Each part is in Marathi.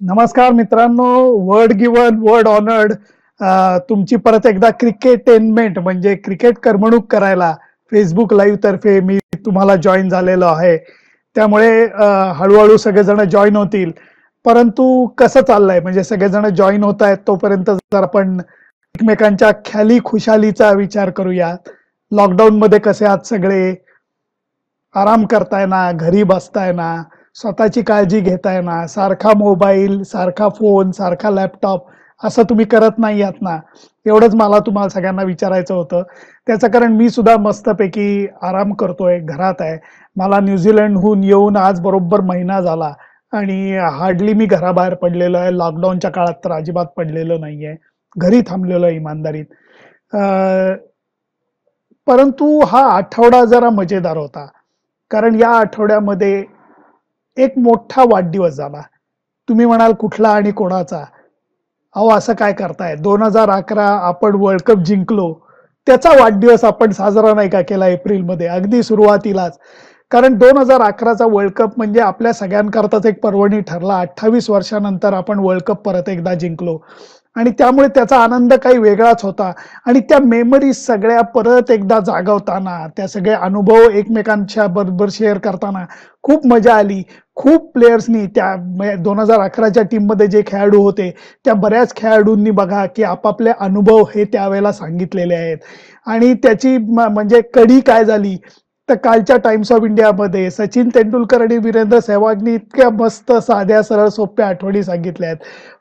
नमस्कार मित्रांनो, वर्ड गिवन वर्ड ऑनर्ड. तुमची परत एकदा क्रिकेटेनमेंट म्हणजे क्रिकेट करमणूक करायला फेसबुक लाईव्ह तर्फे मी तुम्हाला जॉईन झालेलो आहे. त्यामुळे हळूहळू सगळेजण जॉईन होतील. परंतु कसं चाललंय म्हणजे सगळेजण जॉईन होत आहेत तोपर्यंत जर आपण एकमेकांच्या ख्याली खुशालीचा विचार करूया. लॉकडाऊन मध्ये कसे आहात सगळे? आराम करताय ना? घरी बसताय ना? स्वतःची काळजी घेताय ना? सारखा मोबाईल, सारखा फोन, सारखा लॅपटॉप असं तुम्ही करत नाही आहात ना? एवढंच मला तुम्हाला सगळ्यांना विचारायचं होतं. त्याचं कारण मी सुद्धा मस्तपैकी आराम करतोय, घरात आहे. मला न्यूझीलंडहून येऊन आज बरोबर महिना झाला आणि हार्डली मी घराबाहेर पडलेलो आहे. लॉकडाऊनच्या काळात तर अजिबात पडलेलो नाहीये. घरी थांबलेलो आहे इमानदारीत. परंतु हा आठवडा जरा मजेदार होता. कारण या आठवड्यामध्ये एक मोठा वाढदिवस झाला. तुम्ही म्हणाल कुठला आणि कोणाचा? अहो असं काय करताय? 2011 आपण वर्ल्ड कप जिंकलो, त्याचा वाढदिवस आपण साजरा नाही का केला एप्रिलमध्ये अगदी सुरुवातीलाच? कारण 2011चा वर्ल्ड कप म्हणजे आपल्या सगळ्यांकरताच एक पर्वणी ठरला. 28 वर्षानंतर आपण वर्ल्ड कप परत एकदा जिंकलो आणि त्यामुळे त्याचा आनंद काही वेगळाच होता. आणि त्या मेमरीज सगळ्या परत एकदा जागवताना, त्या सगळे अनुभव एकमेकांच्या बरोबर शेअर करताना खूप मजा आली. खूप प्लेयर्सनी त्या 2011च्या टीममध्ये जे खेळाडू होते त्या बऱ्याच खेळाडूंनी बघा की आपापले अनुभव हे त्यावेळेला सांगितलेले आहेत. आणि त्याची म्हणजे कडी काय झाली तर कालच्या टाइम्स ऑफ इंडियामध्ये सचिन तेंडुलकर आणि वीरेंद्र सेहवागनी इतक्या मस्त साध्या सरळ सोप्या आठवणी सांगितल्या आहेत.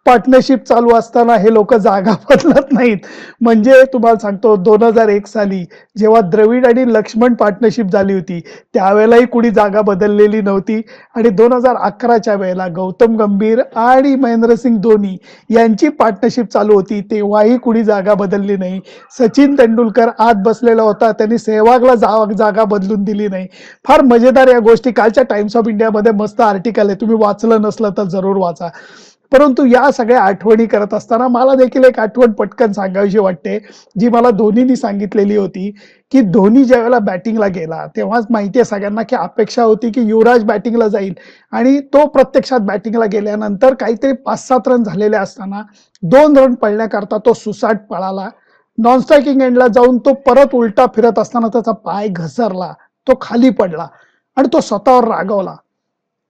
पार्टनरशिप चालू असताना हे लोक जागा बदलत नाहीत. म्हणजे तुम्हाला सांगतो 2001 साली जेव्हा द्रविड आणि लक्ष्मण पार्टनरशिप झाली होती त्यावेळेलाही कुणी जागा बदललेली नव्हती. आणि 2011च्या वेळेला गौतम गंभीर आणि महेंद्रसिंग धोनी यांची पार्टनरशिप चालू होती तेव्हाही कुणी जागा बदलली नाही. सचिन तेंडुलकर आत बसलेला होता, त्यांनी सेहवागला जागा बदलून दिली नाही. फार मजेदार या गोष्टी कालच्या टाइम्स ऑफ इंडियामध्ये मस्त आर्टिकल आहे, तुम्ही वाचलं नसलं तर जरूर वाचा. परंतु या सगळ्या आठवणी करत असताना मला देखील एक आठवण पटकन सांगावीशी वाटते, जी मला धोनीनी सांगितलेली होती. की धोनी ज्यावेळेला बॅटिंगला गेला तेव्हाच माहिती आहे सगळ्यांना की अपेक्षा होती की युवराज बॅटिंगला जाईल आणि तो प्रत्यक्षात बॅटिंगला गेल्यानंतर काहीतरी 5-7 रन झालेले असताना 2 रन पळण्याकरता तो सुसाट पळाला. नॉन स्ट्रायकिंग एंडला जाऊन तो परत उलटा फिरत असताना त्याचा पाय घसरला, तो खाली पडला आणि तो स्वतःवर रागवला.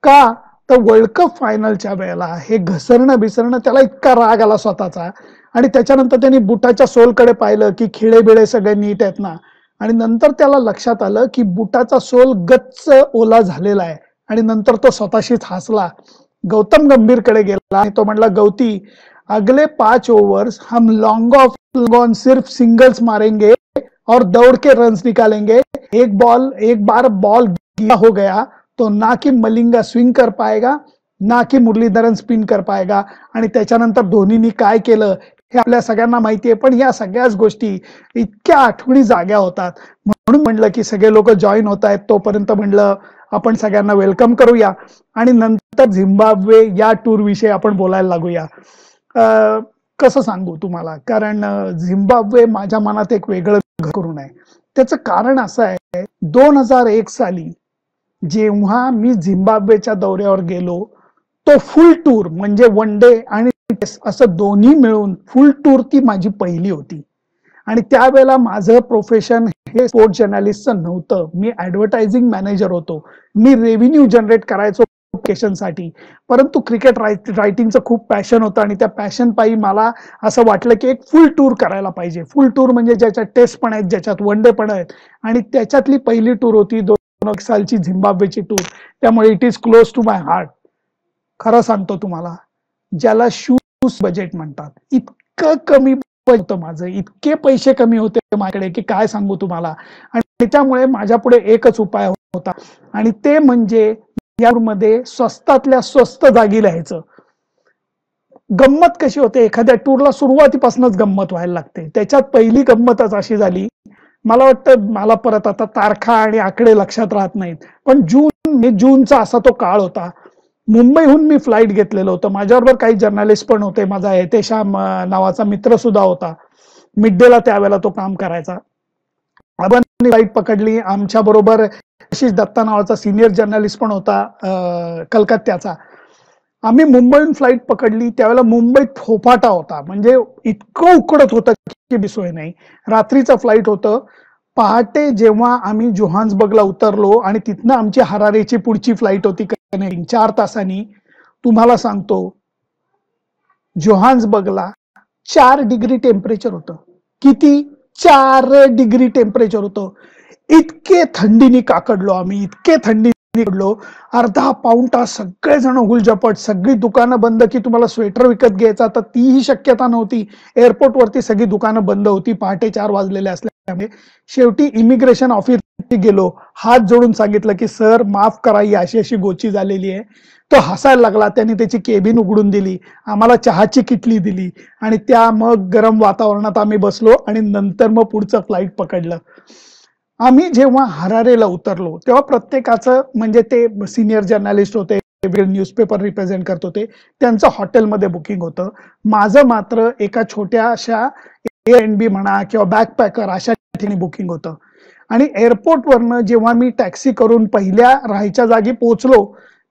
का? तर वर्ल्ड कप फायनलच्या वेळेला हे घसरणं बिसरणं त्याला इतका राग आला स्वतःचा. आणि त्याच्यानंतर त्यांनी बुटाच्या सोलकडे पाहिलं की खिळे बिळे सगळे नीट आहेत ना. आणि नंतर त्याला लक्षात आलं की बुटाचा सोल गच्च ओला झालेला आहे. आणि नंतर तो स्वतःशीच हसला. गौतम गंभीरकडे गेला आणि तो म्हणला, गौती अगले 5 ओव्हर्स हम लॉन्ग ऑफ ऑन सिर्फ सिंगल्स मारेंगे और दौड़ के रन्स निकालेंगे. एक बार बॉल गीला हो गया तो ना की मलिंगा स्विंग कर पाएगा ना की मुरलीधरन स्पिन कर पाएगा. आणि त्याच्यानंतर धोनीनी काय केलं हे आपल्या सगळ्यांना माहिती आहे. पण या सगळ्याच गोष्टी इतक्या आठवणी जाग्या होतात म्हणून म्हणलं की सगळे लोक जॉईन होत आहेत तोपर्यंत म्हणलं आपण सगळ्यांना वेलकम करूया आणि नंतर झिम्बाब्वे या टूर विषयी आपण बोलायला लागूया. कसं सांगू तुम्हाला, कारण झिम्बाब्वे माझ्या मनात एक वेगळं घर करून आहे. त्याचं कारण असं आहे, 2001 साली जेव्हा मी झिम्बाब्वेच्या दौऱ्यावर गेलो तो फुल टूर म्हणजे वन डे आणि असं दोन्ही मिळून फुल टूर ती माझी पहिली होती. आणि त्यावेळेला माझं प्रोफेशन हे स्पोर्ट्स जर्नलिस्टचं नव्हतं, मी ऍडव्हर्टायझिंग मॅनेजर होतो. मी रेव्हेन्यू जनरेट करायचो साठी. परंतु क्रिकेट रायटिंगचं खूप पॅशन होतं आणि त्या पॅशन पायी मला असं वाटलं की एक फुल टूर करायला पाहिजे. फुल टूर म्हणजे ज्याच्यात टेस्ट पण आहेत, ज्याच्यात वन डे पण आहेत. आणि त्याच्यातली पहिली टूर होती 2001 सालची झिम्बाब्वेची टूर. त्यामुळे it is close to my heart. खरं सांगतो तुम्हाला, ज्याला शूज बजेट म्हणतात, इतकं कमी होतं माझं, इतके पैसे कमी होते माझ्याकडे की काय सांगू तुम्हाला. आणि त्यामुळे माझ्या पुढे एकच उपाय होता आणि ते म्हणजे यामध्ये स्वस्तातल्या स्वस्त जागी लिहायचं. गंमत कशी होते, एखाद्या टूरला सुरुवातीपासूनच गंमत व्हायला लागते. त्याच्यात पहिली गंमतच अशी झाली, मला वाटतं मला परत आता तारखा आणि आकडे लक्षात राहत नाहीत, पण जूनचा असा तो काळ होता. मुंबईहून मी फ्लाईट घेतलेलं होतं, माझ्याबरोबर काही जर्नलिस्ट पण होते, माझा एतेशाम नावाचा मित्र सुद्धा होता. मिड डेला त्यावेळेला तो काम करायचा. आपण फ्लाईट पकडली, आमच्या बरोबर आशिष दत्ता नावाचा सिनियर जर्नलिस्ट पण होता कलकत्त्याचा. आम्ही मुंबईहून फ्लाईट पकडली, त्यावेळेला मुंबईत फोफाटा होता, म्हणजे इतकं उकडत होतं की सोय नाही. रात्रीचं फ्लाईट होतं. पहाटे जेव्हा आम्ही जोहान्सबर्गला उतरलो आणि तिथनं आमची हरारेची पुढची फ्लाईट होती कनेक्टिंग 4 तासांनी, तुम्हाला सांगतो जोहान्सबर्गला 4 डिग्री टेम्परेचर होतं. किती? 4 डिग्री टेम्परेचर होतं. इतके थंडीने काकडलो आम्ही, इतके थंडीने काकडलो. अर्धा पाऊण तास सगळेजण हुलझपट, सगळी दुकानं बंद, की तुम्हाला स्वेटर विकत घ्यायचा तर तीही शक्यता नव्हती. एअरपोर्टवरती सगळी दुकानं बंद होती, पहाटे 4 वाजलेले असल्यामुळे. शेवटी इमिग्रेशन ऑफिस गेलो, हात जोडून सांगितलं की सर माफ करा, ही अशी अशी गोची झालेली आहे. तो हसायला लागला. त्यांनी त्याची केबिन उघडून दिली, आम्हाला चहाची किटली दिली आणि त्या मग गरम वातावरणात आम्ही बसलो आणि नंतर मग पुढचं फ्लाईट पकडलं. आम्ही जेव्हा हरारेला उतरलो तेव्हा प्रत्येकाचं, म्हणजे ते सिनियर जर्नलिस्ट होते, न्यूजपेपर रिप्रेझेंट करत होते, त्यांचं हॉटेलमध्ये बुकिंग होतं. माझं मात्र एका छोट्याशा एअरबीएनबी म्हणा किंवा बॅकपॅकर अशा ठिकाणी बुकिंग होतं. आणि एअरपोर्टवरनं जेव्हा मी टॅक्सी करून पहिल्या राहायच्या जागी पोहोचलो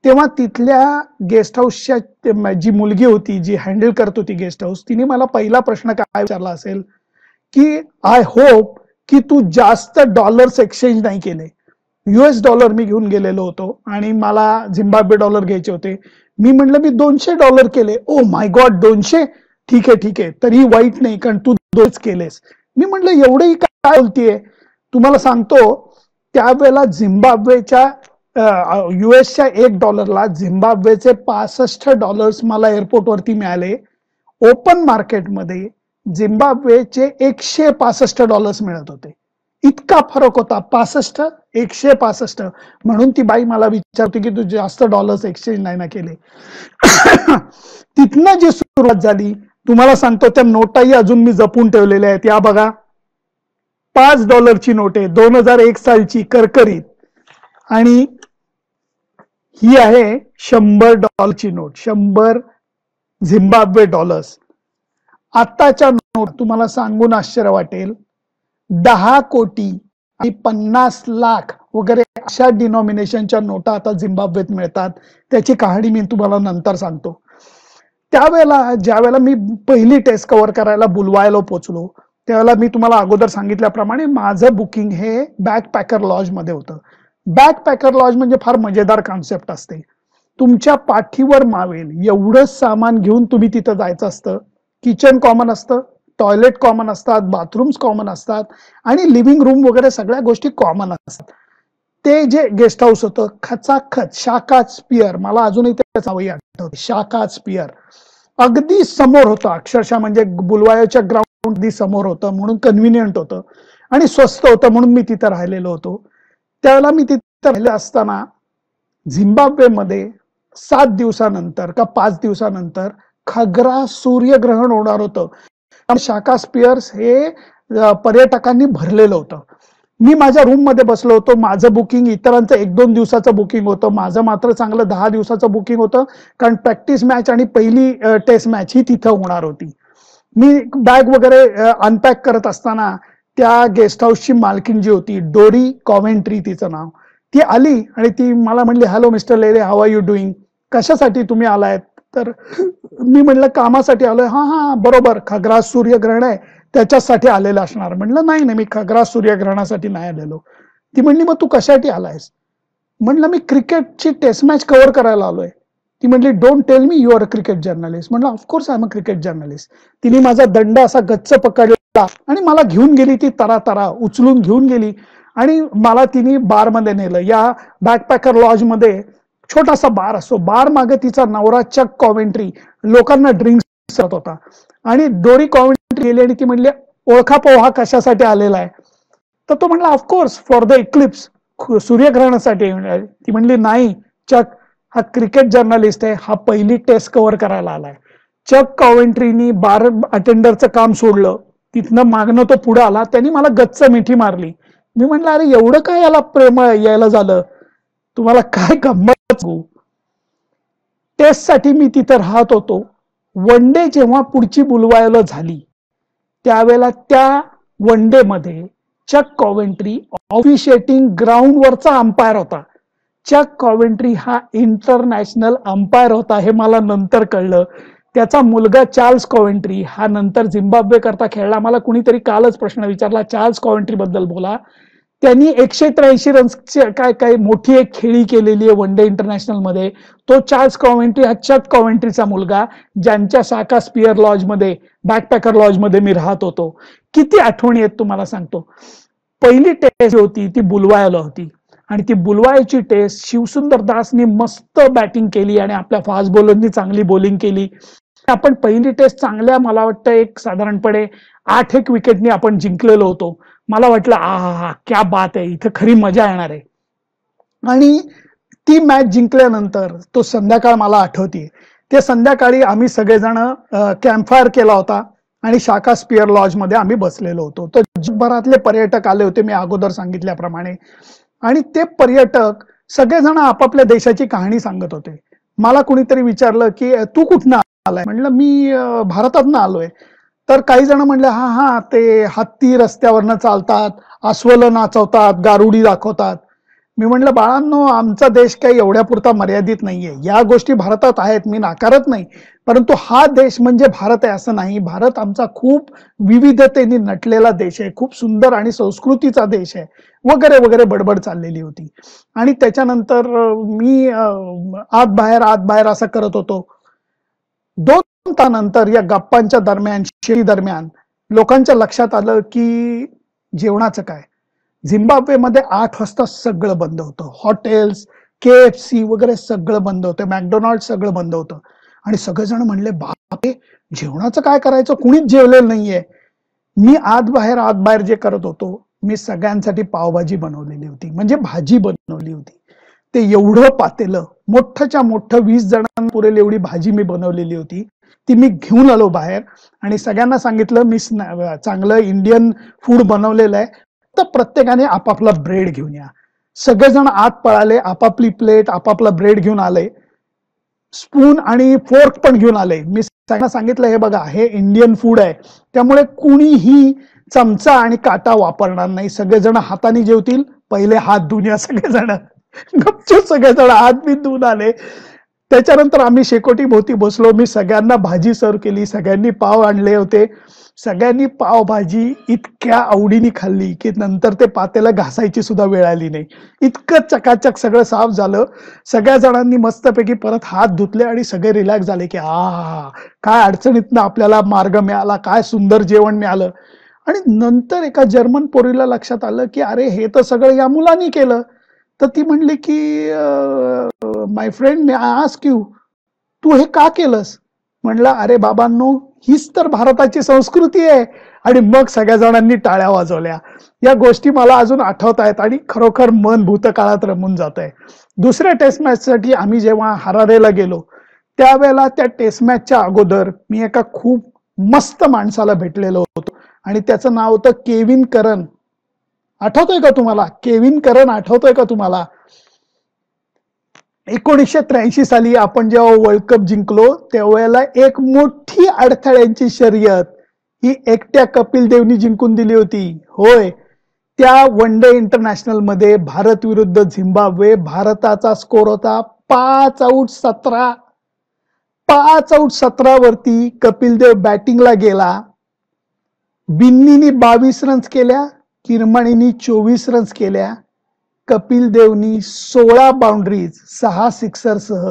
तेव्हा तिथल्या गेस्ट हाऊसच्या जी मुलगी होती, जी हँडल करत होती गेस्ट हाऊस, तिने मला पहिला प्रश्न काय विचारला असेल की आय होप की तू जास्त डॉलर्स एक्सचेंज नाही केले. US डॉलर मी घेऊन गेलेलो होतो आणि मला झिम्बाब्वे डॉलर घ्यायचे होते. मी म्हटलं मी $200 केले. Oh my God, 200? ठीक आहे ठीक आहे, तरी वाईट नाही कारण तू 2 केलेस. मी म्हटलं एवढंही काय बोलतीये. तुम्हाला सांगतो त्यावेळेला झिम्बाब्वेच्या US च्या $1 झिम्बाब्वेचे $65 मला एअरपोर्टवरती मिळाले. ओपन मार्केटमध्ये झिम्बाब्वेचे $165 मिळत होते. इतका फरक होता. 65, 165. म्हणून ती बाई मला विचारते की तू जास्त डॉलर्स एक्सचेंज नाही ना केले. तिथनं जी सुरुवात झाली, तुम्हाला सांगतो त्या नोटाही अजून मी जपून ठेवलेल्या आहेत. या बघा, $5 नोट आहे, 2001 सालची, करकरीत. आणि ही आहे $100 नोट, 100 झिम्बाब्वे डॉलर्स. आताच्या नोट तुम्हाला सांगून आश्चर्य वाटेल, 10 कोटी आणि 50 लाख वगैरे अशा डिनॉमिनेशनच्या नोटा आता झिम्बाब्वेत मिळतात. त्याची कहाणी मी तुम्हाला नंतर सांगतो. त्यावेळेला ज्यावेळेला मी पहिली टेस्ट कव्हर करायला बुलवायला पोहोचलो त्यावेळेला मी तुम्हाला अगोदर सांगितल्याप्रमाणे माझं बुकिंग हे बॅकपॅकर लॉज मध्ये होतं. बॅकपॅकर लॉज म्हणजे फार मजेदार कॉन्सेप्ट असते. तुमच्या पाठीवर मावेल एवढं सामान घेऊन तुम्ही तिथं जायचं असतं. किचन कॉमन असतं, टॉयलेट कॉमन असतात, बाथरूम्स कॉमन असतात आणि लिव्हिंग रूम वगैरे सगळ्या गोष्टी कॉमन असतात. ते जे गेस्ट हाऊस होतं खचाखच शाकाच स्पियर, मला अजूनही त्याचं नावही आठवतं, शाकाच स्पियर, अगदी समोर होतं. अक्षरशः म्हणजे बुलवायाच्या ग्राउंड अगदी समोर होतं, म्हणून कन्व्हिनियंट होतं आणि स्वस्त होतं, म्हणून मी तिथं राहिलेलो होतो. त्यावेळेला मी तिथं राहिले असताना झिम्बाब्वेमध्ये 7 दिवसानंतर का 5 दिवसानंतर खग्रा सूर्यग्रहण होणार होतं. शाका स्पियर्स हे पर्यटकांनी भरलेलं होतं. मी माझ्या रूम मध्ये बसलो होतो. माझं बुकिंग इतरांचं 1-2 दिवसाचं बुकिंग होतं, माझं मात्र चांगलं 10 दिवसाचं बुकिंग होतं, कारण प्रॅक्टिस मॅच आणि पहिली टेस्ट मॅच ही तिथं होणार होती. मी बॅग वगैरे अनपॅक करत असताना त्या गेस्ट हाऊसची मालकीण जी होती, डोरी कॉव्हेंट्री तिचं नाव, ती आली आणि ती मला म्हणली, hello mister Lele, how are you doing, कशासाठी तुम्ही आलायत? तर मी म्हणलं कामासाठी आलोय. हा हा बरोबर, खग्रास सूर्यग्रहण आहे त्याच्यासाठी आलेलं असणार. म्हणलं नाही नाही, मी खग्रास सूर्यग्रहणासाठी नाही आलेलो. ती म्हणली मग तू कशासाठी आलायस? म्हणलं मी क्रिकेटची टेस्ट मॅच कव्हर करायला आलोय. ती म्हणली don't tell me you are a cricket journalist. म्हणलं of course I am a cricket journalist. तिने माझा दंड असा गच्च पकडला आणि मला घेऊन गेली, ती तरा उचलून घेऊन गेली आणि मला तिने बारमध्ये नेलं. या बॅकपॅकर लॉज मध्ये छोटासा बार असतो, बार मागे तिचा नवरा चक कॉव्हेंट्री लोकांना ड्रिंक्स करत होता आणि डोरी कॉव्हेंट्री गेली आणि ती म्हणली ओळखा पोहा कशासाठी आलेला आहे? तर तो म्हणला ऑफकोर्स फॉर द इक्लिप्स, सूर्यग्रहणासाठी. ती म्हणली नाही चक, हा क्रिकेट जर्नलिस्ट आहे, हा पहिली टेस्ट कव्हर करायला आलाय. चक कॉव्हेंट्रीनी बार अटेंडरचं काम सोडलं, तिथनं मागणं तो पुढे आला, त्यांनी मला गच्च मिठी मारली. मी म्हणलं अरे एवढं काय याला प्रेम यायला झालं, तुम्हाला काय गंमत. टेस्ट साठी मी तिथे राहत होतो. वन डे जेव्हा पुढची बुलवायला झाली त्यावेळेला त्या वन डे मध्ये चक कॉव्हेंट्री ऑफिशिएटिंग ग्राउंड वरचा अंपायर होता. चक कॉवेंट्री हा इंटरनॅशनल अंपायर होता हे मला नंतर कळलं. त्याचा मुलगा चार्ल्स कॉवेंट्री हा नंतर झिम्बाब्वे करता खेळला. मला कुणीतरी कालच प्रश्न विचारला चार्ल्स कॉवेंट्री बद्दल बोला. त्यांनी 183 रन्स काय काय मोठी एक खेळी केलेली आहे वन डे इंटरनॅशनल मध्ये. तो चार्ल्स कॉवेंट्री हा चक कॉवेंट्रीचा मुलगा, ज्यांच्या साका स्पियर लॉज मध्ये बॅकपॅकर लॉज मध्ये मी राहत होतो. किती आठवणी आहेत तुम्हाला सांगतो. पहिली टेस्ट होती ती बुलवायाला होती आणि ती बुलवायाची टेस्ट शिवसुंदर दासनी मस्त बॅटिंग केली आणि आपल्या फास्ट बॉलरनी चांगली बॉलिंग केली. आपण पहिली टेस्ट चांगल्या मला वाटतं एक साधारणपणे 8 विकेटनी आपण जिंकलेलो होतो. मला वाटलं हा क्या बात आहे, इथं खरी मजा येणार आहे. आणि ती मॅच जिंकल्यानंतर तो संध्याकाळ मला आठवते. ते संध्याकाळी आम्ही सगळेजण कॅम्पफायर केला होता आणि शाखा स्पियर लॉज मध्ये आम्ही बसलेलो होतो. तर जगभरातले पर्यटक आले होते मी अगोदर सांगितल्याप्रमाणे. आणि ते पर्यटक सगळेजण आपापल्या देशाची कहाणी सांगत होते. मला कुणीतरी विचारलं की तू कुठनं आलाय. म्हणलं मी भारतातनं आलोय. तर काही जण म्हणले हा ते हत्ती रस्त्यावरनं चालतात, अस्वलं नाचवतात, गारुडी दाखवतात. मी म्हणलं बाळांनो, आमचा देश काही एवढ्या पुरता मर्यादित नाहीये. या गोष्टी भारतात आहेत, मी नाकारत नाही, परंतु हा देश म्हणजे भारत आहे असं नाही. भारत आमचा खूप विविधतेने नटलेला देश आहे, खूप सुंदर आणि संस्कृतीचा देश आहे, वगैरे वगैरे बडबड चाललेली होती. आणि त्याच्यानंतर मी आत बाहेर असं करत होतो. 2 तासानंतर या गप्पांच्या दरम्यान दरम्यान लोकांच्या लक्षात आलं की जेवणाचं काय. झिम्बाब्वेमध्ये 8 वाजता सगळं बंद होतं. हॉटेल्स, KFC वगैरे सगळं बंद होतं, मॅकडोनाल्ड सगळं बंद होतं. आणि सगळेजण म्हणले बापरे, जेवणाचं काय करायचं, कुणीच जेवलेलं नाहीये. मी आत बाहेर जे करत होतो, मी सगळ्यांसाठी पावभाजी बनवलेली होती, म्हणजे भाजी बनवली होती. ते एवढं पातेलं मोठ्याच्या मोठं 20 जणांना पुरेल एवढी भाजी मी बनवलेली होती. ती मी घेऊन आलो बाहेर आणि सगळ्यांना सांगितलं मी चांगलं इंडियन फूड बनवलेलं आहे, तर प्रत्येकाने आपापला ब्रेड घेऊन या. सगळेजण आत पळाले, आपापली प्लेट आपापला ब्रेड घेऊन आले, स्पून आणि फोर्क पण घेऊन आले. मी सगळ्यांना सांगितलं हे बघा, हे इंडियन फूड आहे, त्यामुळे कुणीही चमचा आणि काटा वापरणार नाही. सगळेजण हाताने जेवतील, पहिले हात धुवून या सगळेजण. गपचूप सगळेजण हात बी धुवून आले. त्याच्यानंतर आम्ही शेकोटी भोवती बसलो. मी सगळ्यांना भाजी सर्व केली, सगळ्यांनी पाव आणले होते. सगळ्यांनी पावभाजी इतक्या आवडीने खाल्ली की नंतर ते पातेलं घासायची सुद्धा वेळ आली नाही. इतकं चकाचक सगळं साफ झालं. सगळ्या जणांनी मस्तपैकी परत हात धुतले आणि सगळे रिलॅक्स झाले की काय अडचणीतनं आपल्याला मार्ग मिळाला, काय सुंदर जेवण मिळालं. आणि नंतर एका जर्मन पोरीला लक्षात आलं की अरे हे तर सगळं या मुलांनी केलं. तर ती म्हणली की my friend, may I ask you, तू हे का केलंस. म्हणलं अरे बाबांनो, हीच तर भारताची संस्कृती आहे. आणि मग सगळ्या जणांनी टाळ्या वाजवल्या. या गोष्टी मला अजून आठवत आहेत आणि खरोखर मन भूतकाळात रमून जात आहे. दुसऱ्या टेस्ट मॅच साठी आम्ही जेव्हा हरारेला गेलो, त्यावेळेला त्या टेस्ट मॅचच्या अगोदर मी एका खूप मस्त माणसाला भेटलेलो होतो आणि त्याचं नाव होतं केविन करन. आठवतोय का तुम्हाला केविन करन? आठवतोय का तुम्हाला? 1983 साली आपण जेव्हा वर्ल्ड कप जिंकलो त्यावेळेला एक मोठी अडथळ्यांची शर्यत ही एकट्या कपिल देवनी जिंकून दिली होती. होय, त्या वन डे इंटरनॅशनल मध्ये भारत विरुद्ध झिम्बाब्वे, भारताचा स्कोर होता 5/17. 5/17 वरती कपिल देव बॅटिंगला गेला. बिन्नीनी 22 रन्स केल्या, किरमाणीनी 24 रन्स केल्या. कपिल देवनी 16 बाउंड्रीज, 6 सिक्सर सह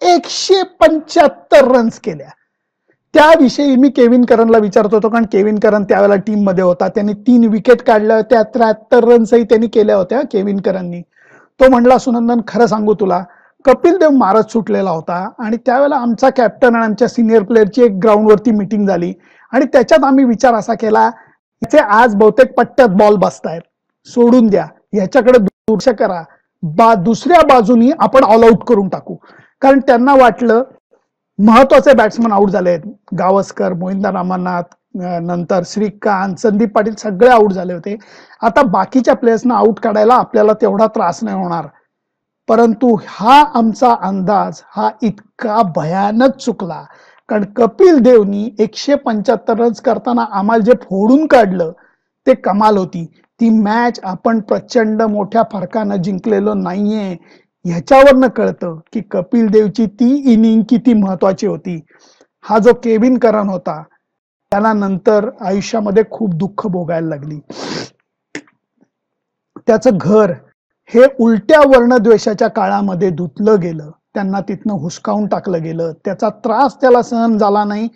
175 रन्स केल्या. त्याविषयी मी केविन करनला विचारत होतो, कारण केविन करन त्यावेळेला टीम मध्ये होता. त्यांनी 3 विकेट काढल्या होत्या, 73 रन्सही त्यांनी केल्या होत्या केविन करननी. तो म्हणला सुनंदन, खरं सांगू तुला, कपिल देव मारत सुटलेला होता आणि त्यावेळेला आमचा कॅप्टन आणि आमच्या सिनियर प्लेअरची एक ग्राउंडवरती मीटिंग झाली आणि त्याच्यात आम्ही विचार असा केला, इथे आज बहुतेक पट्ट्यात बॉल बसतायत, सोडून द्या, ह्याच्याकडे दुर्लक्ष करा, दुसऱ्या बाजूनी आपण ऑल आउट करून टाकू. कारण त्यांना वाटलं महत्वाचे बॅट्समन आउट झाले आहेत. गावस्कर, मोहिंदर रामनाथ, नंतर श्रीकांत, संदीप पाटील सगळे आउट झाले होते. आता बाकीच्या प्लेयर्सना आउट काढायला आपल्याला तेवढा त्रास नाही होणार. परंतु हा आमचा अंदाज हा इतका भयानक चुकला, कारण कपिल देवनी 175 रन्स करताना आम्हाला जे फोडून काढलं ते कमाल होती. ती मॅच आपण प्रचंड मोठ्या फरकानं जिंकलेलो नाहीये. ह्याच्यावरनं कळतं की कपिल देवची ती इनिंग किती महत्वाची होती. हा जो केविन करन होता त्याला नंतर आयुष्यामध्ये खूप दुःख भोगायला लागली. त्याचं घर हे उलट्या वर्णद्वेषाच्या काळामध्ये धुतलं गेलं, त्यांना तिथनं हुसकावून टाकलं गेलं. त्याचा त्रास त्याला सहन झाला नाही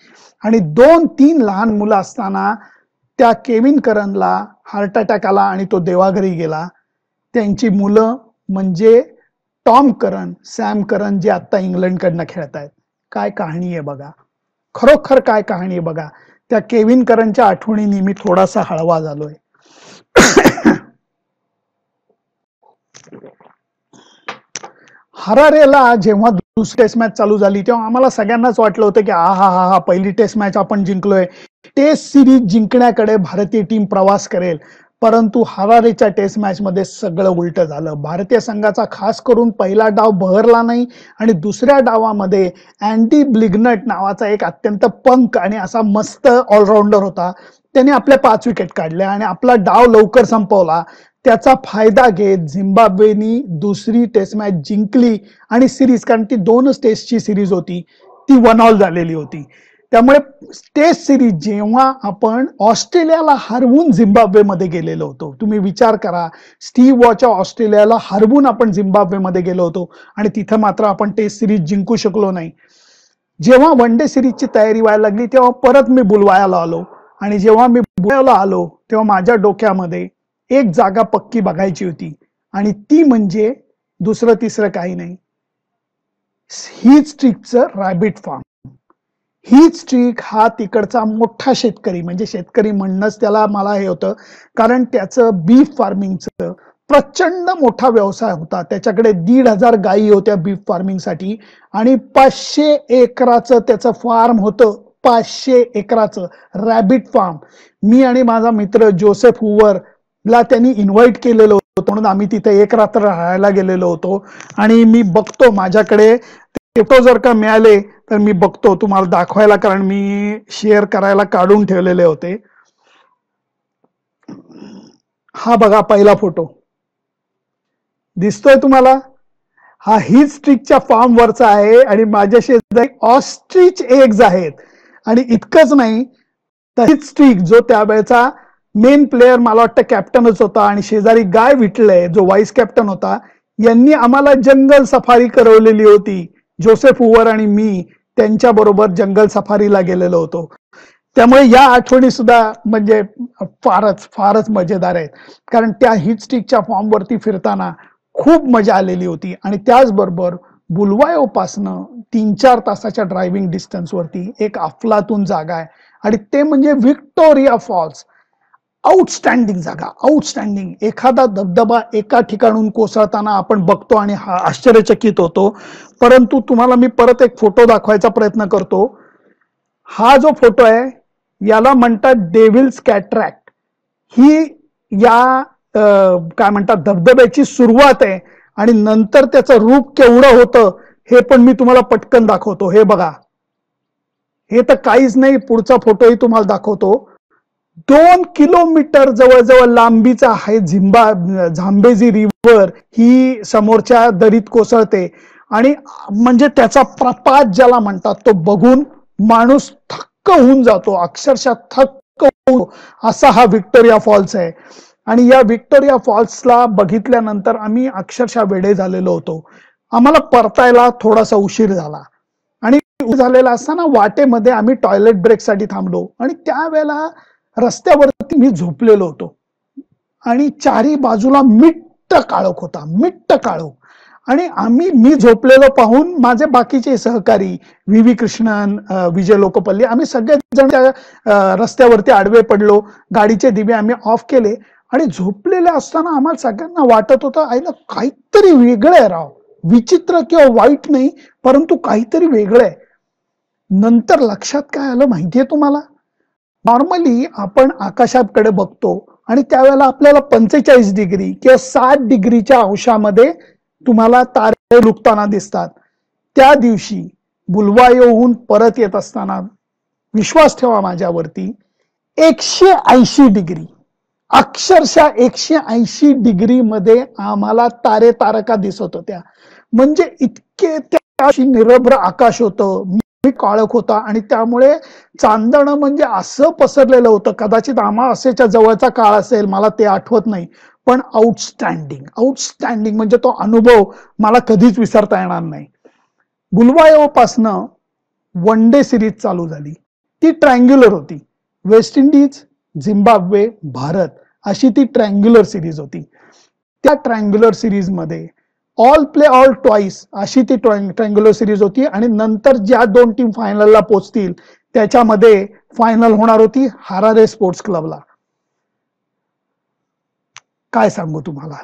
आणि 2-3 लहान मुलं असताना त्या केविन करनला हार्ट अटॅक आला आणि तो देवाघरी गेला. त्यांची मुलं म्हणजे टॉम करन, सॅम करन जे आता इंग्लंडकडनं खेळतायत. काय कहाणी आहे बघा, खरोखर काय कहाणी आहे बघा. त्या केविन करनच्या आठवणीने मी थोडासा हळवा झालोय. हरारेला जेव्हा दुसरी टेस्ट मॅच चालू झाली तेव्हा आम्हाला सगळ्यांनाच वाटलं होतं की हा पहिली टेस्ट मॅच आपण जिंकलोय, टेस्ट सिरीज जिंकण्याकडे भारतीय टीम प्रवास करेल. परंतु हरारेच्या टेस्ट मॅच मध्ये सगळं उलट झालं. भारतीय संघाचा खास करून पहिला डाव बहरला नाही आणि दुसऱ्या डावामध्ये अँडी ब्लिग्नट नावाचा एक अत्यंत पंक आणि असा मस्त ऑलराऊंडर होता. त्याने आपल्या 5 विकेट काढल्या आणि आपला डाव लवकर संपवला. त्याचा फायदा घेत झिम्बाब्वेनी दुसरी टेस्ट मॅच जिंकली आणि सिरीज, कारण ती 2च टेस्टची सिरीज होती, ती 1-1 झालेली होती. त्यामुळे टेस्ट सिरीज जेव्हा आपण ऑस्ट्रेलियाला हरवून झिम्बाब्वेमध्ये गेलेलो होतो, तुम्ही विचार करा, स्टीव्ह वॉच्या ऑस्ट्रेलियाला हरवून आपण झिम्बाब्वेमध्ये गेलो होतो आणि तिथं मात्र आपण टेस्ट सिरीज जिंकू शकलो नाही. जेव्हा वन डे सिरीजची तयारी व्हायला लागली तेव्हा परत मी बुलवायाला आलो आणि जेव्हा मी बुलवायाला आलो तेव्हा माझ्या डोक्यामध्ये एक जागा पक्की बघायची होती आणि ती म्हणजे दुसरं तिसरं काही नाही, हीच स्ट्रीकचं रॅबिट फार्म. हीच स्ट्रीक हा तिकडचा मोठा शेतकरी, म्हणजे शेतकरी म्हणणंच त्याला मला हे होतं, कारण त्याचं बीफ फार्मिंगचं प्रचंड मोठा व्यवसाय होता. त्याच्याकडे 1,500 गायी होत्या बीफ फार्मिंगसाठी आणि 500 एकराचं त्याचं फार्म होतं. 500 एकराचं रॅबिट फार्म. मी आणि माझा मित्र जोसेफ हुवर ला त्यांनी इन्व्हाइट केलेलं होतं म्हणून आम्ही तिथे एक रात्र राहायला गेलेलो होतो. आणि मी बघतो, माझ्याकडे फोटो जर का मिळाले तर मी बघतो तुम्हाला दाखवायला, कारण मी शेअर करायला काढून ठेवलेले होते. हा बघा पहिला फोटो दिसतोय तुम्हाला, हा हीच स्ट्रीकच्या फार्म वरचा आहे आणि माझ्या शेजारी ऑस्ट्रिच एग्ज आहेत. आणि इतकंच नाही तर हीच स्ट्रीक जो त्यावेळेचा मेन प्लेयर, मला वाटतं कॅप्टनच होता, आणि शेजारी गाय विटले जो व्हाईस कॅप्टन होता, यांनी आम्हाला जंगल सफारी करवलेली होती. जोसेफ हुवर आणि मी त्यांच्या बरोबर जंगल सफारीला गेलेलो होतो. त्यामुळे या आठवणी सुद्धा म्हणजे फारच मजेदार आहेत, कारण त्या हीट स्टिकच्या फॉर्मवरती फिरताना खूप मजा आलेली होती. आणि त्याचबरोबर बुलवायोपासनं 3-4 तासाच्या ड्रायव्हिंग डिस्टन्सवरती एक अफलातून जागा आहे आणि ते म्हणजे व्हिक्टोरिया फॉल्स. आउटस्टँडिंग जागा, आउटस्टँडिंग. एखादा धबधबा एका ठिकाणून कोसळताना आपण बघतो आणि आश्चर्यचकित होतो. परंतु तुम्हाला मी परत एक फोटो दाखवायचा प्रयत्न करतो. हा जो फोटो आहे याला म्हणतात डेव्हिल्स कॅटरॅक्ट. ही या काय म्हणतात धबधब्याची सुरुवात आहे आणि नंतर त्याचं रूप केवढं होतं हे पण मी तुम्हाला पटकन दाखवतो. हे बघा, हे तर काहीच नाही, पुढचा फोटोही तुम्हाला दाखवतो. 2 किलोमीटर जवळजवळ लांबीचा आहे झांबेजी रिव्हर ही समोरच्या दरीत कोसळते आणि म्हणजे त्याचा प्रपात ज्याला म्हणतात तो बघून माणूस थक्क होऊन जातो, अक्षरशः थक्क होऊन, असा हा व्हिक्टोरिया फॉल्स आहे. आणि या व्हिक्टोरिया फॉल्सला बघितल्यानंतर आम्ही अक्षरशः वेडे झालेलो होतो. आम्हाला परतायला थोडासा उशीर झाला आणि झालेला असताना वाटेमध्ये आम्ही टॉयलेट ब्रेकसाठी थांबलो आणि त्यावेळेला रस्त्यावरती मी झोपलेलो होतो आणि चारी बाजूला मिट्ट काळोख होता, मिट्ट काळोख. आणि मी झोपलेलो पाहून माझे बाकीचे सहकारी व्ही कृष्णन, विजय लोकपल्ली, आम्ही सगळेजण त्या रस्त्यावरती आडवे पडलो. गाडीचे दिवे आम्ही ऑफ केले आणि झोपलेले असताना आम्हाला सगळ्यांना वाटत होतं आईला काहीतरी वेगळं आहे राव, विचित्र किंवा वाईट नाही परंतु काहीतरी वेगळं आहे. नंतर लक्षात काय आलं माहितीये तुम्हाला, नॉर्मली आपण आकाशाकडे बघतो आणि त्यावेळेला आपल्याला 45 डिग्री किंवा 60 डिग्रीच्या अंशामध्ये तुम्हाला तारे लुकताना दिसतात. त्या दिवशी बुलवायोहून परत येत असताना, विश्वास ठेवा माझ्यावरती, 180 डिग्री, अक्षरशः 180 डिग्री मध्ये आम्हाला तारे तारका दिसत होत्या. म्हणजे इतके त्या निरभ्र आकाश होतं, काळक होता आणि त्यामुळे चांदणं म्हणजे असं पसरलेलं होतं. कदाचित अमावास्येच्या जवळचा काळ असेल, मला ते आठवत नाही, पण आउटस्टँडिंग म्हणजे तो अनुभव मला कधीच विसरता येणार नाही. बुलवायोपासनं वन डे सिरीज चालू झाली. ती ट्रायंग्युलर होती. वेस्ट इंडिज, झिम्बाब्वे, भारत अशी ती ट्रायंग्युलर सिरीज होती. त्या ट्रायंग्युलर सिरीज मध्ये ऑल प्ले ऑल ट्वाइस अशी ती ट्रायंग्युलर सिरीज होती आणि नंतर ज्या दोन टीम फायनलला पोहोचतील त्याच्यामध्ये फायनल होणार होती हरारे स्पोर्ट्स क्लबला. काय सांगू तुम्हाला,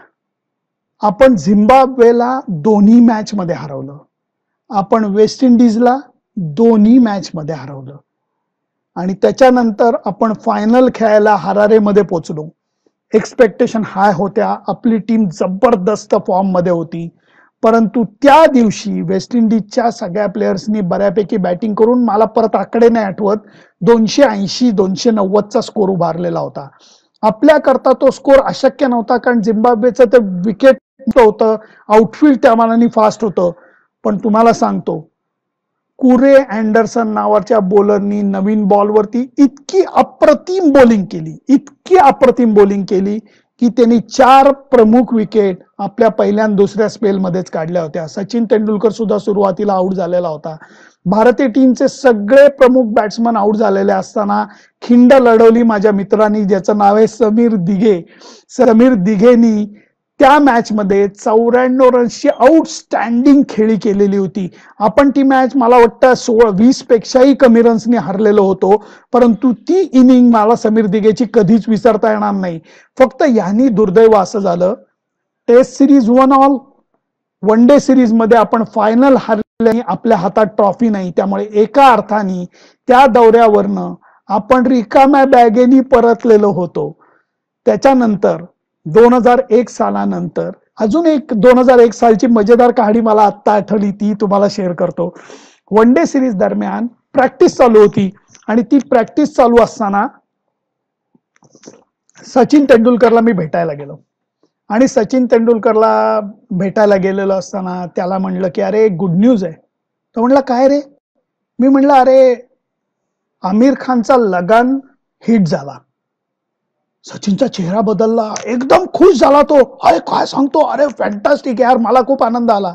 आपण झिम्बाब्वेला दोन्ही मॅच मध्ये हरवलं, आपण वेस्ट इंडिजला दोन्ही मॅच मध्ये हरवलं आणि त्याच्यानंतर आपण फायनल खेळायला हरारेमध्ये पोहोचलो. एक्सपेक्टेशन हाय होत्या, आपली टीम जबरदस्त फॉर्म मध्ये होती, परंतु त्या दिवशी वेस्ट इंडिजच्या सगळ्या प्लेयर्सनी बऱ्यापैकी बॅटिंग करून, मला परत आकडे नाही आठवत, 280-290चा स्कोर उभारलेला होता. आपल्याकरता तो स्कोर अशक्य नव्हता, कारण झिम्बाब्वेचं ते विकेट होतं, आउटफील्ड त्या मानाने फास्ट होतं. पण तुम्हाला सांगतो, कुरे अँडरसन नावाच्या बॉलरनी नवीन बॉलवरती इतकी अप्रतिम बॉलिंग केली की त्यांनी 4 प्रमुख विकेट आपल्या पहिल्या आणि दुसऱ्या स्पेलमध्येच काढल्या होत्या. सचिन तेंडुलकर सुद्धा सुरुवातीला आउट झालेला होता. भारतीय टीमचे सगळे प्रमुख बॅट्समन आउट झालेले असताना खिंड लढवली माझ्या मित्रांनी, ज्याचं नाव आहे समीर दिघेनी त्या मॅच मध्ये 94 रन्सची आउटस्टँडिंग खेळी केलेली होती. आपण ती मॅच मला वाटतं 16-20 पेक्षाही कमी रन्सनी हरलेलो होतो, परंतु ती इनिंग मला समीर दिघेची कधीच विसरता येणार नाही. फक्त यांनी दुर्दैव असं झालं, test series 1 all, one day series मध्ये आपण फायनल हरले, आपल्या हातात ट्रॉफी नाही. त्यामुळे एका अर्थाने त्या दौऱ्यावरनं आपण रिकाम्या बॅगेनी परतलेलो होतो. त्याच्यानंतर 2001 सालानंतर अजून एक 2001 सालची मजेदार कहाणी मला आत्ता आठवली, ती तुम्हाला शेअर करतो. वन डे सिरीज दरम्यान प्रॅक्टिस चालू होती आणि ती प्रॅक्टिस चालू असताना सचिन तेंडुलकरला मी भेटायला गेलो आणि सचिन तेंडुलकरला भेटायला गेलेलो असताना त्याला म्हणलं की अरे गुड न्यूज आहे. तो म्हणला काय रे? मी म्हणलं अरे आमिर खानचा लगान हिट झाला. सचिनचा चेहरा बदलला, एकदम खुश झाला तो. अरे काय सांगतो, अरे फॅन्टास्टिक यार, मला खूप आनंद आला.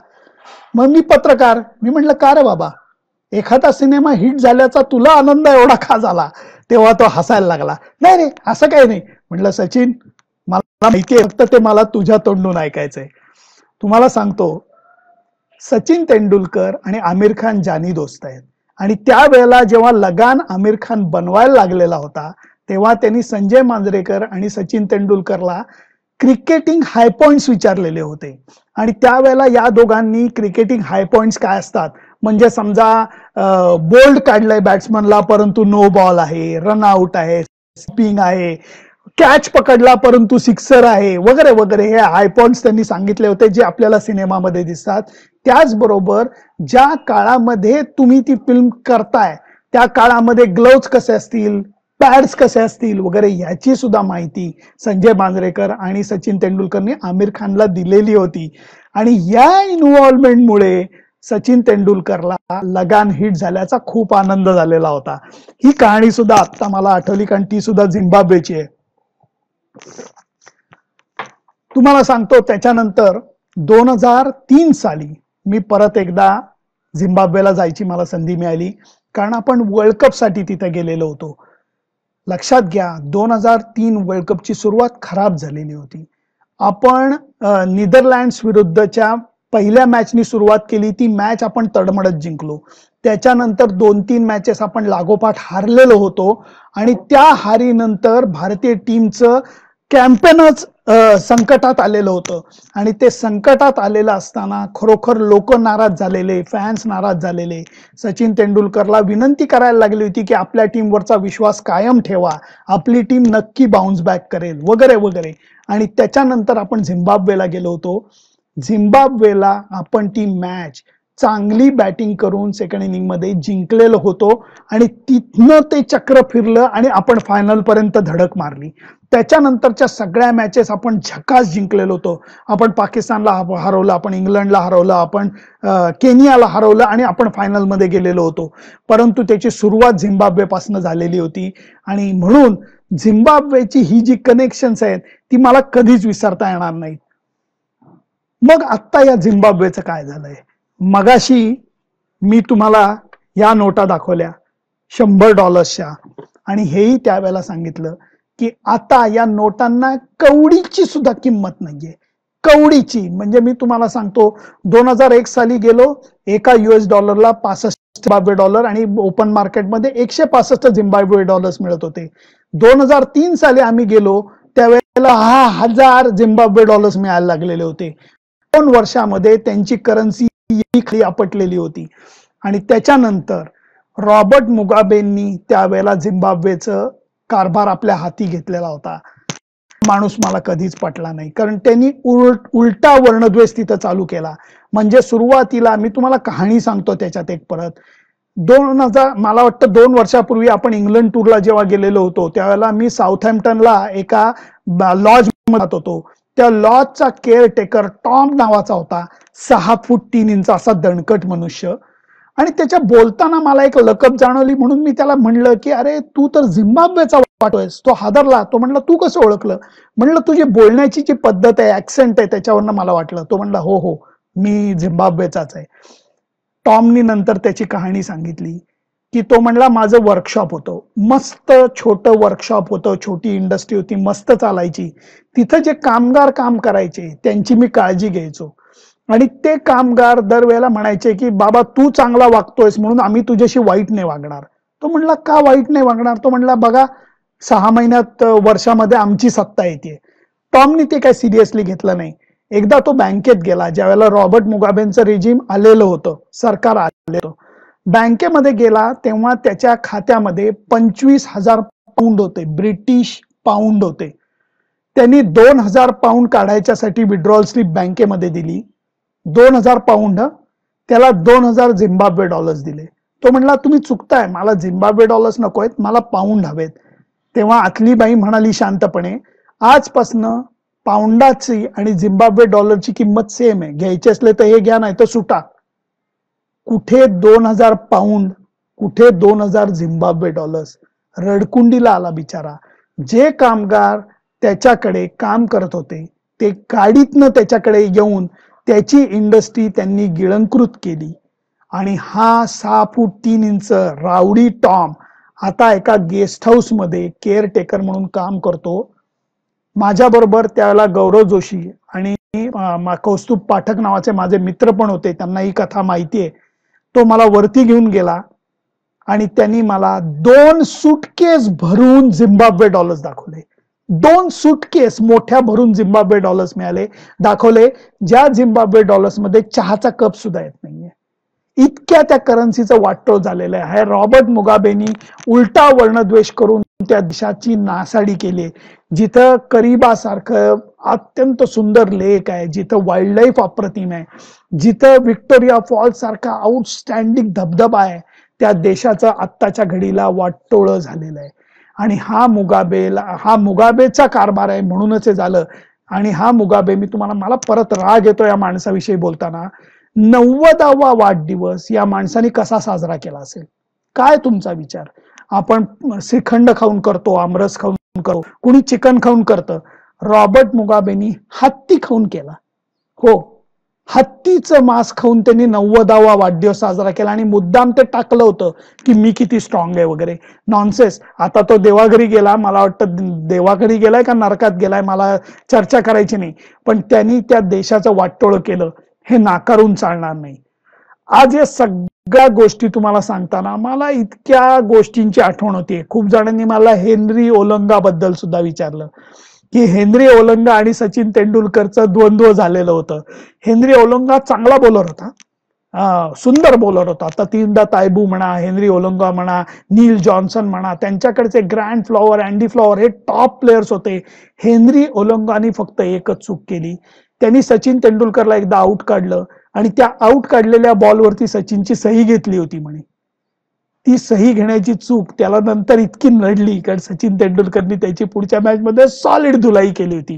मग मी पत्रकार, मी म्हटलं का रे बाबा, एखादा सिनेमा हिट झाल्याचा तुला आनंद एवढा का झाला? तेव्हा तो हसायला लागला. नाही रे असं काही नाही. म्हटलं सचिन मला माहितीये, फक्त ते मला तुझ्या तोंडून ऐकायचंय. तुम्हाला सांगतो, सचिन तेंडुलकर आणि आमिर खान जानी दोस्त आहेत आणि त्यावेळेला जेव्हा लगान आमिर खान बनवायला लागलेला होता तेव्हा त्यांनी संजय मांजरेकर आणि सचिन तेंडुलकरला क्रिकेटिंग हाय पॉइंट्स विचारलेले होते आणि त्यावेळेला या दोघांनी क्रिकेटिंग हाय पॉइंट्स काय असतात, म्हणजे समजा बोल्ड काढलाय बॅट्समनला परंतु नो बॉल आहे, रन आउट आहे, स्पिंग आहे, कॅच पकडला परंतु सिक्सर आहे, वगैरे वगैरे, हे हाय पॉइंट्स त्यांनी सांगितले होते जे आपल्याला सिनेमामध्ये दिसतात. त्याचबरोबर ज्या काळामध्ये तुम्ही ती फिल्म करताय त्या काळामध्ये ग्लोव्ज कसे असतील, पॅड्स कसे असतील वगैरे याची सुद्धा माहिती संजय मांजरेकर आणि सचिन तेंडुलकरने आमिर खानला दिलेली होती आणि या इन्व्हॉल्वमेंटमुळे सचिन तेंडुलकरला लगान हिट झाल्याचा खूप आनंद झालेला होता. ही कहाणी सुद्धा आता मला आठवली, कारण ती सुद्धा झिम्बाब्वेची आहे. तुम्हाला सांगतो, त्याच्यानंतर 2003 साली मी परत एकदा झिम्बाब्वेला जायची मला संधी मिळाली, कारण आपण वर्ल्ड कप साठी तिथे गेलेलो होतो. लक्षात घ्या, 2003 वर्ल्ड कपची सुरुवात खराब झालेली होती. आपण नेदरलँड्स विरुद्धच्या पहिल्या मॅचनी सुरुवात केली, ती मॅच आपण तडमडत जिंकलो. त्याच्यानंतर 2-3 मॅचेस आपण लागोपाठ हारलेलो होतो आणि त्या हारीनंतर भारतीय टीमचं कॅम्पेनच संकटात आलेलं होतं आणि ते संकटात आलेलं असताना खरोखर लोक नाराज झालेले, फॅन्स नाराज झालेले. सचिन तेंडुलकरला विनंती करायला लागली होती की आपल्या टीमवरचा विश्वास कायम ठेवा, आपली टीम नक्की बाउन्स बॅक करेल वगैरे वगैरे. आणि त्याच्यानंतर आपण झिम्बाब्वेला गेलो होतो. झिम्बाब्वेला आपण ती मॅच चांगली बॅटिंग करून सेकंड इनिंग मध्ये जिंकलेलो होतो आणि तिथनं ते चक्र फिरलं आणि आपण फायनल पर्यंत धडक मारली. त्याच्यानंतरच्या सगळ्या मॅचेस आपण झकास जिंकलेलो होतो. आपण पाकिस्तानला हरवलं, आपण इंग्लंडला हरवलं, आपण केनियाला हरवलं आणि आपण फायनलमध्ये गेलेलो होतो. परंतु त्याची सुरुवात झिम्बाब्वे पासून झालेली होती आणि म्हणून झिम्बाब्वेची ही जी कनेक्शन्स आहेत ती मला कधीच विसरता येणार नाहीत. मग आता या झिम्बाब्वेचं काय झालंय? मगाशी मी तुम्हाला या नोटा दाखवल्या $100च्या आणि हेही त्यावेळेला सांगितलं की आता या नोटांना कवडीची सुद्धा किंमत नाहीये. कवडीची म्हणजे मी तुम्हाला सांगतो 2001 साली गेलो, एका $65 65 झिम्बाब्वे डॉलर आणि ओपन मार्केटमध्ये 165 झिम्बाब्वे डॉलर्स मिळत होते. 2003 साली आम्ही गेलो त्यावेळेला 1000 झिम्बाब्वे डॉलर्स मिळायला लागलेले होते. 2 वर्षामध्ये त्यांची करन्सी खाली आपटलेली होती. आणि त्याच्यानंतर रॉबर्ट मुगाबेंनी त्यावेळेला झिम्बाब्वेचं कारभार आपल्या हाती घेतलेला होता. माणूस मला कधीच पटला नाही, कारण त्यांनी उलटा वर्णद्वेष तिथं चालू केला. म्हणजे सुरुवातीला मी तुम्हाला कहाणी सांगतो त्याच्यात एक परत. 2000 मला वाटतं 2 वर्षापूर्वी आपण इंग्लंड टूरला जेव्हा गेलेलो होतो त्यावेळेला मी साऊथहॅम्प्टनला एका लॉज मध्ये होतो. त्या लॉजचा केअरटेकर टॉम नावाचा होता. 6 फूट 3 इंच असा दणकट मनुष्य. आणि त्याच्या बोलताना मला एक लकब जाणवली म्हणून मी त्याला म्हणलं की अरे तू तर झिम्बाब्वेचा वाटतोयस. तो हादरला. तो म्हणला तू कसं ओळखलं? म्हणलं तुझी बोलण्याची जी पद्धत आहे, ऍक्सेंट आहे, त्याच्यावरनं मला वाटलं. तो म्हणला हो हो मी झिम्बाब्वेचाच आहे. टॉमनी नंतर त्याची कहाणी सांगितली की तो म्हणला माझं वर्कशॉप होतं, मस्त छोटं वर्कशॉप होतं, छोटी इंडस्ट्री होती, मस्त चालायची. तिथं जे कामगार काम करायचे त्यांची मी काळजी घ्यायचो आणि ते कामगार दरवेळेला म्हणायचे की बाबा तू चांगला वागतोयस म्हणून आम्ही तुझ्याशी वाईट नाही वागणार. तो म्हणला का वाईट नाही वागणार? तो म्हणला बघा 6 महिन्यात वर्षामध्ये आमची सत्ता येते. टॉमनी ते काय सिरियसली घेतलं नाही. एकदा तो बँकेत गेला ज्यावेळेला रॉबर्ट मुगाबेंचं रेजिम आलेलं होतं, सरकार आलेलं होतं. बँकेमध्ये गेला तेव्हा त्याच्या खात्यामध्ये 25,000 पाऊंड होते, ब्रिटिश पाऊंड होते. त्यांनी 2,000 पाऊंड काढायच्यासाठी विड्रॉल स्लिप बँकेमध्ये दिली. 2,000 पाऊंड, त्याला 2,000 झिम्बाब्वे डॉलर्स दिले. तो म्हणला तुम्ही चुकताय, मला झिम्बाब्वे डॉलर्स नको आहेत, मला पाऊंड हवेत. तेव्हा आतली बाई म्हणाली शांतपणे आजपासनं पाऊंडाची आणि झिम्बाब्वे डॉलरची किंमत सेम आहे, घ्यायचे असले तर हे घ्या नाही तर सुटा. कुठे 2,000 पाऊंड, कुठे 2,000 झिम्बाब्वे डॉलर्स. रडकुंडीला आला बिचारा. जे कामगार त्याच्याकडे काम करत होते ते गाडीतनं त्याच्याकडे येऊन त्याची इंडस्ट्री त्यांनी गिळंकृत केली. आणि हा 6 फूट 3 इंच रावडी टॉम आता एका गेस्ट हाऊस मध्ये केअरटेकर म्हणून काम करतो. माझ्या बरोबर त्यावेळेला गौरव जोशी आणि कौस्तुभ पाठक नावाचे माझे मित्र पण होते, त्यांना ही कथा माहिती आहे. तो मला वरती घेऊन गेला आणि त्यांनी मला 2 सूटकेस भरून झिम्बाब्वे डॉलर्स दाखवले. 2 सूटकेस मोठ्या भरून झिम्बाब्वे डॉलर्स मिळाले, दाखवले, ज्या झिम्बाब्वे डॉलर्स मध्ये चहाचा कप सुद्धा येत नाहीये. इतक्या त्या करन्सीचं वाटोळ झालेलं आहे. रॉबर्ट मुगाबेनी उलटा वर्णद्वेष करून त्या देशाची नासाडी केली. जिथं करिबासारखं अत्यंत सुंदर लेक आहे, जिथं वाईल्ड लाईफ अप्रतिम आहे, जिथं व्हिक्टोरिया फॉल्स सारखा आउटस्टँडिंग धबधबा आहे, त्या देशाचं आत्ताच्या घडीला वाटोळ झालेलं आहे. आणि हा मुगाबेचा कारभार आहे म्हणूनच हे झालं. आणि हा मुगाबे, मी तुम्हाला मला परत राग येतो या माणसाविषयी बोलताना, 90वा वाढदिवस या माणसाने कसा साजरा केला असेल? काय तुमचा विचार? आपण श्रीखंड खाऊन करतो, आमरस खाऊन करतो, कुणी चिकन खाऊन करतं. रॉबर्ट मुगाबेनी हत्ती खाऊन केला. हो, हत्तीचं मांस खाऊन त्यांनी 90वा वाढदिवस साजरा केला आणि मुद्दाम ते टाकलं होतं की मी किती स्ट्रॉंग आहे वगैरे. नॉनसेन्स. आता तो देवाघरी गेला, मला वाटतं देवाघरी गेलाय का नरकात गेलाय मला चर्चा करायची नाही, पण त्यांनी त्या देशाचं वाटोळ केलं हे नाकारून चालणार नाही. आज या सगळ्या गोष्टी तुम्हाला सांगताना मला इतक्या गोष्टींची आठवण होती. खूप जणांनी मला हेनरी ओलंगा बद्दल सुद्धा विचारलं की हेनरी ओलंगा आणि सचिन तेंडुलकरचं द्वंद्व झालेलं होतं. हेनरी ओलंगा चांगला बॉलर होता, सुंदर बॉलर होता. आता 3दा तायबू म्हणा, हेनरी ओलंगा म्हणा, नील जॉन्सन म्हणा, त्यांच्याकडचे ग्रँड फ्लॉवर, अँडी फ्लॉवर हे टॉप प्लेयर्स होते. हेनरी ओलंगाने फक्त एकच चूक केली त्यांनी सचिन तेंडुलकरला एकदा आउट काढलं आणि त्या आउट काढलेल्या बॉलवरती सचिनची सही घेतली होती म्हणे. ती सही घेण्याची चूक त्याला नंतर इतकी नडली कारण सचिन तेंडुलकरनी त्याची पुढच्या मॅच मध्ये सॉलिड धुलाई केली होती.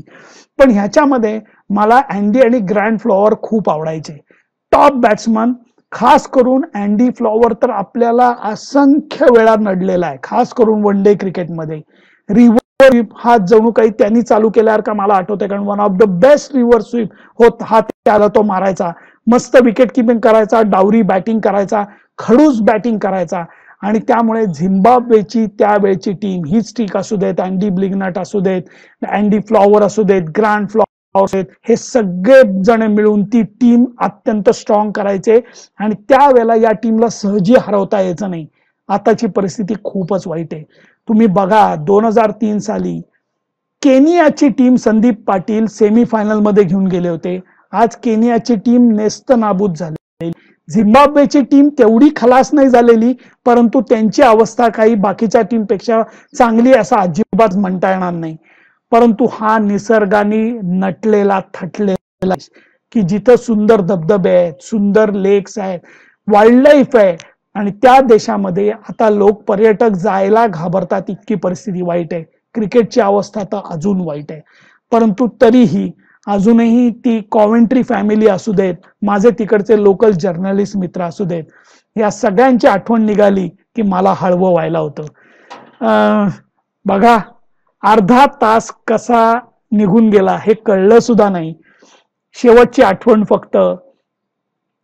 पण ह्याच्यामध्ये मला अँडी आणि ग्रँड फ्लॉवर खूप आवडायचे. टॉप बॅट्समन, खास करून अँडी फ्लॉवर तर आपल्याला असंख्य वेळा नडलेला आहे, खास करून वन डे क्रिकेटमध्ये. रिव्हर स्वीप हा जणू काही त्यांनी चालू केल्यासारखा मला आठवतंय, कारण one of the best reverse sweep होत हा त्याला तो मारायचा. मस्त विकेट किपिंग करायचा, डावरी बॅटिंग करायचा, खडूस बॅटिंग करायचा. आणि त्यामुळे झिम्बाब्वेची त्यावेळची टीम, ही स्टिक असू देत, अँडी ब्लिग्नट असू देत, अँडी फ्लॉवर असू देत, ग्रँड फ्लॉवर, हे सगळे जण मिळून ती टीम अत्यंत स्ट्रॉंग करायचे. आणि त्यावेळेला या टीमला सहजी हरवता यायचं नाही. आताची परिस्थिती खूपच वाईट आहे. तुम्ही बघा 2003 साली केनियाची टीम संदीप पाटील सेमीफायनल मध्ये घेऊन गेले होते. आज केनियाची टीम नेस्त नाबूद झाली. झिम्बाब्वेची टीम तेवढी खलास नाही झालेली, परंतु त्यांची अवस्था काही बाकीच्या टीमपेक्षा चांगली असं अजिबात म्हणता येणार नाही. परंतु हा निसर्गाने नटलेला थटलेला की जिथं सुंदर धबधबे आहेत, सुंदर लेक्स आहेत, वाईल्ड लाईफ आहे, आणि त्या देशामध्ये आता लोक पर्यटक जायला घाबरतात, इतकी परिस्थिती वाईट आहे. क्रिकेटची अवस्था तर अजून वाईट आहे. परंतु तरीही अजूनही ती कॉव्हेंट्री फॅमिली असू देत, माझे तिकडचे लोकल जर्नलिस्ट मित्र असू देत, या सगळ्यांची आठवण निघाली की मला हळवं व्हायला होतं. बघा अर्धा तास कसा निघून गेला हे कळलं सुद्धा नाही. शेवटची आठवण फक्त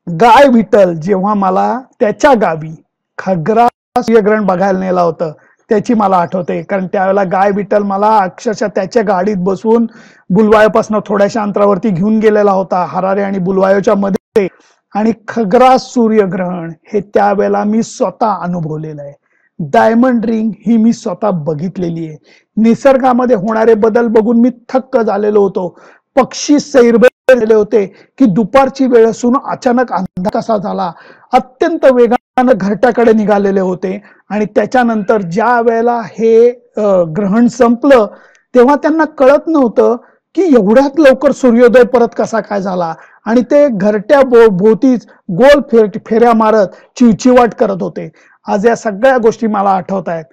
गाय विठ्ठल जेव्हा मला त्याच्या गावी खग्रा सूर्यग्रहण बघायला नेला होतं त्याची मला आठवते. कारण त्यावेळेला गाय विठ्ठल मला अक्षरशः त्याच्या गाडीत बसवून बुलवायोपासून थोड्याशा अंतरावरती घेऊन गेलेला होता, हरारे आणि बुलवायोच्या मध्ये. आणि खग्रा सूर्यग्रहण हे त्यावेळेला मी स्वतः अनुभवलेलं आहे. डायमंड रिंग ही मी स्वतः बघितलेली आहे. निसर्गामध्ये होणारे बदल बघून मी थक्क झालेलो होतो. पक्षी सैरभरलेले होते की दुपारची वेळ असून अचानक अंधार कसा झाला, अत्यंत वेगाने घरट्याकडे निघालेले होते. आणि त्याच्यानंतर ज्या वेळेला हे ग्रहण संपलं तेव्हा त्यांना कळत नव्हतं की एवढ्यात लवकर सूर्योदय परत कसा काय झाला. आणि ते घरट्या भोवतीच गोल फेऱ्या मारत चिवचिवाट करत होते. आज या सगळ्या गोष्टी मला आठवत आहेत.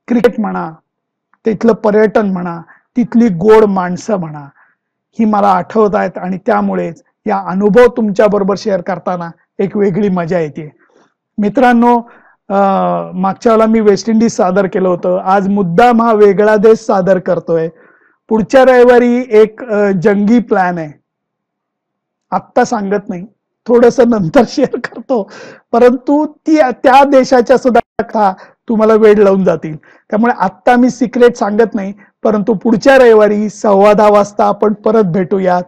क्रिकेट म्हणा, तिथलं पर्यटन म्हणा, तिथली गोड माणसं म्हणा, ही मला आठवत आहेत. आणि त्यामुळेच या अनुभव तुमच्या बरोबर शेअर करताना एक वेगळी मजा येते. मित्रांनो, मागच्या वेळेला मी वेस्ट इंडिज सादर केलं होतं. आज मुद्दाम हा वेगळा देश सादर करतोय. पुढच्या रविवारी एक जंगी प्लॅन आहे. आत्ता सांगत नाही, थोडस नंतर शेअर करतो. परंतु त्या देशाच्या सुद्धा कथा तुम्हाला वेळ लावून जातील. त्यामुळे आत्ता मी सिक्रेट सांगत नाही, परंतु पुढच्या रविवारी 10:15 वाजता आपण परत भेटूयात.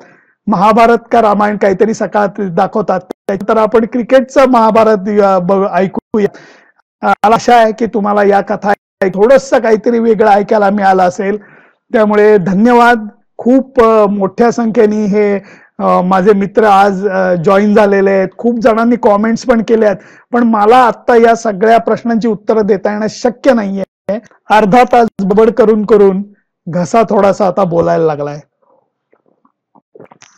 महाभारत का रामायण काहीतरी सकाळ दाखवतात, त्यानंतर आपण क्रिकेटचं महाभारत ऐकूया. मला आशा आहे की तुम्हाला या कथा थोडस काहीतरी वेगळं ऐकायला मिळालं असेल. त्यामुळे धन्यवाद. खूप मोठ्या संख्येने हे माझे मित्र आज जॉईन झालेले आहेत. खूप जणांनी कॉमेंट्स पण केले आहेत, पण मला आता या सगळ्या प्रश्नांची उत्तरं देता येणं शक्य नाहीये. अर्धा तास बडबड करून करून घसा थोडासा आता बोलायला लागलाय.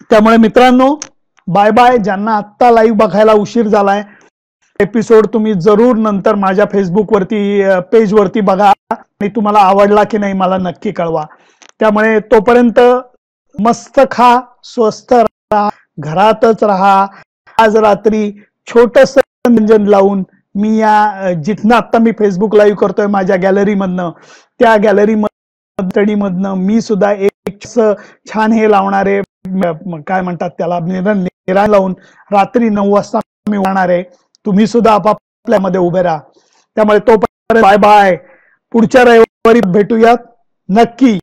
त्यामुळे मित्रांनो, बाय बाय. ज्यांना आत्ता लाईव्ह बघायला उशीर झालाय, एपिसोड तुम्ही जरूर नंतर माझ्या फेसबुक वरती पेज वरती बघा आणि तुम्हाला आवडला की नाही मला नक्की कळवा. त्यामुळे तोपर्यंत मस्त खा, स्वस्थ राहा, घरातच राहा. आज रात्री छोटस व्यंजन लावून मी या जिथनं आता मी फेसबुक लाईव्ह करतोय माझ्या गॅलरी मधनं, त्या गॅलरी मधनं मी सुद्धा एक छान हे लावणारे, काय म्हणतात त्याला, निराण लावून रात्री 9 वाजता मी वाहणार आहे. तुम्ही सुद्धा आपापल्या मध्ये उभे राहा. त्यामुळे तोपर्यंत बाय बाय. पुढच्या रविवारी भेटूयात नक्की.